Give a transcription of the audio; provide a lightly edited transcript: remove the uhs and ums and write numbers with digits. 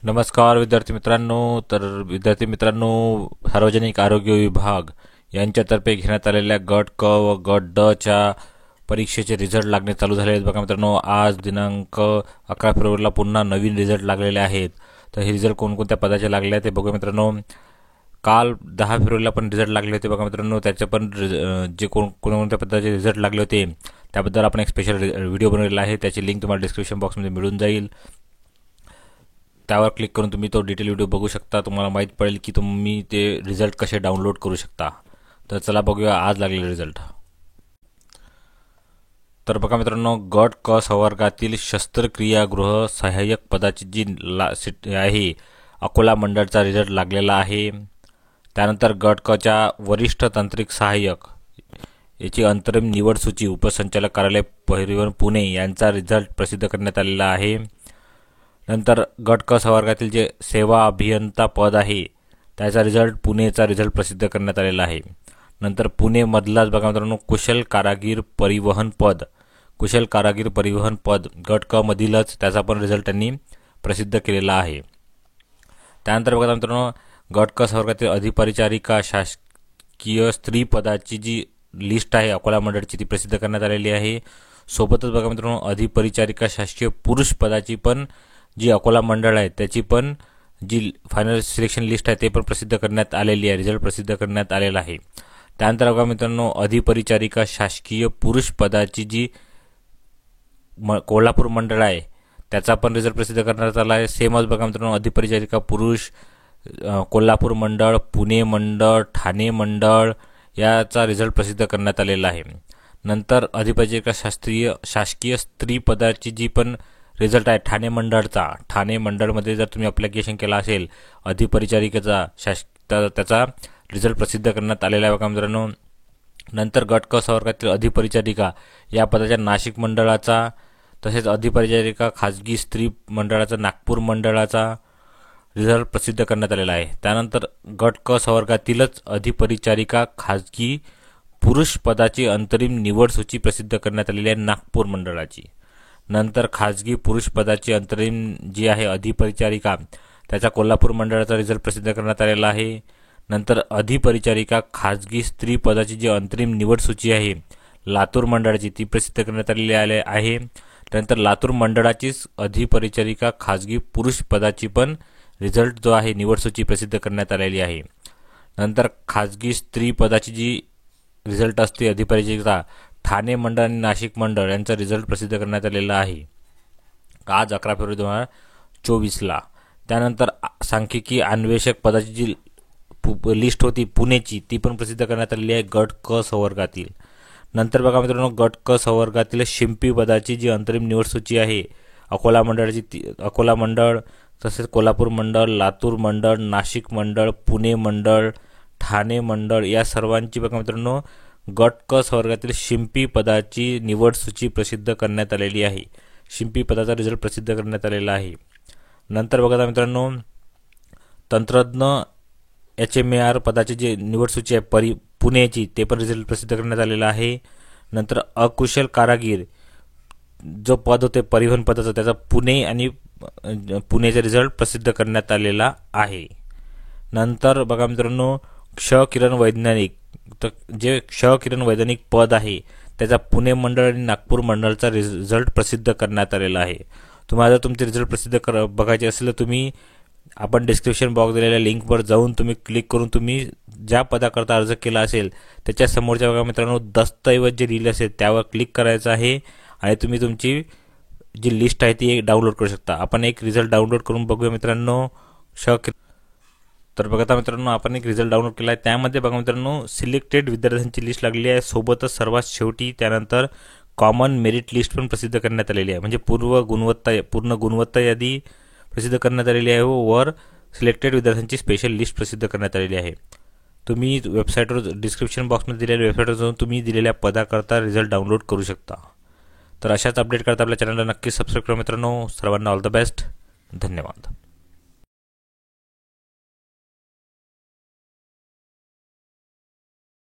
नमस्कार विद्यार्थी मित्रांनो. विद्यार्थी मित्रांनो, सार्वजनिक आरोग्य विभाग यांच्यातर्फे घेण्यात आलेल्या गट क व गट ड च्या परीक्षेचे रिझल्ट लागणे चालू झाले आहेत. बघा मित्रांनो, आज दिनांक 11 फेब्रुवारीला पुन्हा नवीन रिझल्ट लागलेले आहेत. तर हे रिझल्ट कोणकोणत्या पदाचे लागले आहेत ते बघूया मित्रांनो. काल 10 फेब्रुवारीला पण रिझल्ट लागले होते. बघा मित्रांनो, त्याचे पण जे कोणकोणत्या पदाचे रिझल्ट लागले होते त्याबद्दल आपण एक स्पेशल व्हिडिओ बनवलेला आहे. त्याची लिंक तुम्हाला डिस्क्रिप्शन बॉक्समध्ये मिळून जाईल. त्यावर क्लिक करून तुम्ही तो डिटेल व्हिडिओ बघू शकता. तुम्हाला माहीत पडेल की तुम्ही ते रिझल्ट कसे डाउनलोड करू शकता. तर चला बघूया आज लागलेले रिझल्ट. तर बघा मित्रांनो, गट क संवर्गातील शस्त्रक्रियागृह सहाय्यक पदाची जी सीट आहे अकोला मंडळचा रिझल्ट लागलेला आहे. त्यानंतर गट क च्या वरिष्ठ तांत्रिक सहाय्यक याची अंतरिम निवड सूची उपसंचालक कार्यालय परिवहन पुणे यांचा रिझल्ट प्रसिद्ध करण्यात आलेला आहे. नंतर गट क संवर्गातील जे सेवा अभियंता पद आहे त्याचा रिझल्ट पुणेचा रिझल्ट प्रसिद्ध करण्यात आलेला आहे. नंतर पुणेमधलाच बघा मित्रांनो, कुशल कारागीर परिवहन पद गट क मधीलच त्याचा पण रिझल्ट त्यांनी प्रसिद्ध केलेला आहे. त्यानंतर बघा मित्रांनो, गट क संवर्गातील अधिपरिचारिका शासकीय स्त्री पदाची जी लिस्ट आहे अकोला मंडळची ती प्रसिद्ध करण्यात आलेली आहे. सोबतच बघा मित्रांनो, अधिपरिचारिका शासकीय पुरुष पदाची पण जी अकोला मंडळ आहे त्याची पण जी फायनल सिलेक्शन लिस्ट आहे ते पण प्रसिद्ध करण्यात आलेली आहे. रिझल्ट प्रसिद्ध करण्यात आलेला आहे. त्यानंतर बघा मित्रांनो, अधिपरिचारिका शासकीय पुरुष पदाची जी कोल्हापूर मंडळ आहे त्याचा पण रिझल्ट प्रसिद्ध करण्यात आला आहे. सेमच बघा मित्रांनो, अधिपरिचारिका पुरुष कोल्हापूर मंडळ, पुणे मंडळ, ठाणे मंडळ याचा रिझल्ट प्रसिद्ध करण्यात आलेला आहे. नंतर अधिपरिचारिका शासकीय स्त्री पदाची जी पण रिझल्ट आहे ठाणे मंडळमध्ये जर तुम्ही अप्लिकेशन केला असेल अधिपरिचारिकेचा तर त्याचा रिझल्ट प्रसिद्ध करण्यात आलेला आहे बघा मित्रांनो. नंतर गट क संवर्गातील अधिपरिचारिका या पदाच्या नाशिक मंडळाचा, तसेच अधिपरिचारिका खाजगी स्त्री मंडळाचा नागपूर मंडळाचा रिझल्ट प्रसिद्ध करण्यात आलेला आहे. त्यानंतर गट क संवर्गातीलच अधिपरिचारिका खाजगी पुरुष पदाची अंतरिम निवड सूची प्रसिद्ध करण्यात आलेली आहे नागपूर मंडळाची. नंतर खाजगी पुरुष पदाची अंतरिम जी आहे अधिपरिचारिका त्याचा कोल्हापूर मंडळाचा रिझल्ट प्रसिद्ध करण्यात आलेला आहे. नंतर अधिपरिचारिका खाजगी स्त्री पदाची जी अंतरिम निवड सूची आहे लातूर मंडळाची ती प्रसिद्ध करण्यात आलेली आहे. त्यानंतर लातूर मंडळाचीच अधिपरिचारिका खाजगी पुरुष पदाची पण रिझल्ट जो आहे निवड सूची प्रसिद्ध करण्यात आलेली आहे. नंतर खाजगी स्त्री पदाची जी रिझल्ट असते अधिपरिचारिका ठाणे मंडळ आणि नाशिक मंडळ यांचा रिझल्ट प्रसिद्ध करण्यात आलेला आहे आज 11 फेब्रुवारी 2024ला. त्यानंतर सांख्यिकी अन्वेषक पदाची जी लिस्ट होती पुणेची ती पण प्रसिद्ध करण्यात आलेली आहे गट क संवर्गातील. नंतर बघा मित्रांनो, गट क संवर्गातील शिंपी पदाची जी अंतरिम निवड सूची आहे अकोला मंडळाची अकोला मंडळ, तसेच कोल्हापूर मंडळ, लातूर मंडळ, नाशिक मंडळ, पुणे मंडळ, ठाणे मंडळ या सर्वांची बघा मित्रांनो गट क संवर्गातील शिंपी पदाची निवड सूची प्रसिद्ध करण्यात आलेली आहे. शिंपी पदाचा रिझल्ट प्रसिद्ध करण्यात आलेला आहे. नंतर बघा मित्रांनो, तंत्रज्ञ HMAR पदाची जी निवड सूची आहे पुणेची ते पण रिझल्ट प्रसिद्ध करण्यात आलेला आहे. नंतर अकुशल कारागीर जो पद होते परिवहन पदाचा त्याचा पुणेचा रिझल्ट प्रसिद्ध करण्यात आलेला आहे. नंतर बघा मित्रांनो, क्ष किरण वैज्ञानिक पद आहे त्याचा पुणे मंडळ आणि नागपूर मंडळाचा रिझल्ट प्रसिद्ध करण्यात आलेला आहे. तुम्हाला जर तुमचे रिझल्ट प्रसिद्ध बघायचे असेल तर तुम्ही आपण डिस्क्रिप्शन बॉक्स दिलेल्या लिंकवर जाऊन तुम्ही क्लिक करून तुम्ही ज्या पदाकरता अर्ज केला असेल त्याच्या समोरच्या बघा मित्रांनो दस्तऐवज जे लिहिले असेल त्यावर क्लिक करायचं आहे आणि तुम्ही तुमची जी लिस्ट आहे ती डाउनलोड करू शकता. आपण एक रिझल्ट डाउनलोड करून बघूया मित्रांनो. तर बघा मित्रांनो, आपण एक रिझल्ट डाउनलोड केला आहे. त्यामध्ये बघा मित्रांनो सिलेक्टेड विद्यार्थ्यांची लिस्ट लागली आहे. सोबतच सर्वात शेवटी त्यानंतर कॉमन मेरिट लिस्ट पण प्रसिद्ध करण्यात आलेली आहे. म्हणजे पूर्ण गुणवत्ता यादी प्रसिद्ध करण्यात आलेली आहे व वर सिलेक्टेड विद्यार्थ्यांची स्पेशल लिस्ट प्रसिद्ध करण्यात आलेली आहे. तुम्ही वेबसाईटवर डिस्क्रिप्शन बॉक्समध्ये दिलेल्या वेबसाईटवर जाऊन तुम्ही दिलेल्या पदाकरता रिझल्ट डाउनलोड करू शकता. तर अशाच अपडेट करता आपल्या चॅनलला नक्की सबस्क्राईब करा मित्रांनो. सर्वांना ऑल द बेस्ट. धन्यवाद.